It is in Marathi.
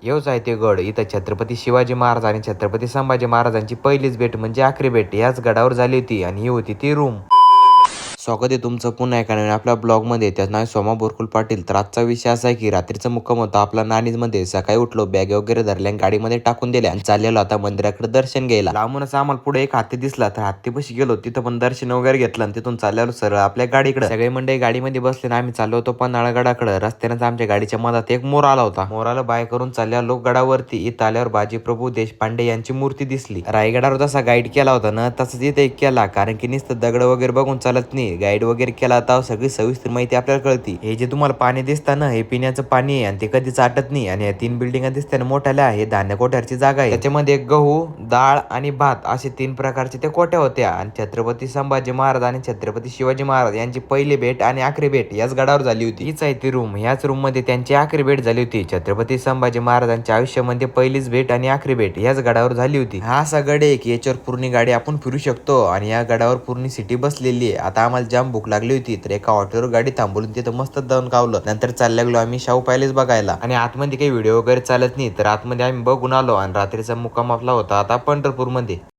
येऊच आहे ते गड. इथं छत्रपती शिवाजी महाराज आणि छत्रपती संभाजी महाराजांची पहिलीच भेट म्हणजे आखरी भेट याच गडावर झाली होती आणि ही होती ती रूम. स्वागत आहे तुमचं पुन्हा एका नवीन आपल्या ब्लॉगमध्ये. त्याचं नाव सोमा बोरकुल पाटील. तर आजचा विषय असा आहे की रात्रीचा मुक्काम होता आपला नाणीजमध्ये. सकाळी उठलो, बॅग वगैरे धरल्या, गाडीमध्ये टाकून दिल्या आणि चाललेलो आता मंदिराकडे दर्शन घ्यायला. लांबूनच आम्हाला पुढे एक हत्ती दिसला, तर हत्तीपाशी गेलो, तिथं पण दर्शन वगैरे घेतलं आणि तिथून चाललेलो सरळ आपल्या गाडीकडे. सगळे मंडळी गाडीमध्ये बसले आणि आम्ही चाललो होतो पन्हाळगडाकडे. रस्त्यानेच आमच्या गाडीच्या मधात एक मोर आला होता. मोराला बाय करून चाललेलो गडावरती. इथं आल्यावर बाजीप्रभू देशपांडे यांची मूर्ती दिसली. रायगडावर जसा गाईड केला होता ना तसंच इथे केला, कारण की नुसतं दगड वगैरे बघून चालत नाही. गाईड वगैरे केला तर सगळी सविस्तर माहिती आपल्याला कळती. हे जे तुम्हाला पाणी दिसतं ना, हे पिण्याचं पाणी आहे आणि ते कधीच आटत नाही. आणि या 3 बिल्डिंगा दिसतात ना मोठ्याल्या, हे धान्य कोठ्याची जागा आहे. त्याच्यामध्ये गहू, डाळ आणि भात असे 3 प्रकारचे त्या कोठ्या होत्या. आणि छत्रपती संभाजी महाराज आणि छत्रपती शिवाजी महाराज यांची पहिली भेट आणि आखरी भेट याच गडावर झाली होती. हीच आहे ती रूम. ह्याच रूम मध्ये त्यांची आखरी भेट झाली होती. छत्रपती संभाजी महाराजांच्या आयुष्यामध्ये पहिलीच भेट आणि आखरी भेट याच गडावर झाली होती. हा असा गड आहे की याच्यावर पूर्ण गाडी आपण फिरू शकतो आणि या गडावर पूर्ण सिटी बसलेली आहे. आता आम्हाला जाम भूक लागली होती, तर एका हॉटेलवर गाडी थांबवून तिथं मस्त जाऊन खावलं. नंतर चालल्या गेलो आम्ही शाहू पॅलेस बघायला. आणि आतमध्ये काही व्हिडिओ वगैरे चालत नाही, तर आतमध्ये आम्ही बघून आलो. आणि रात्रीचा मुक्काम आपला होता आता पंढरपूर मध्ये.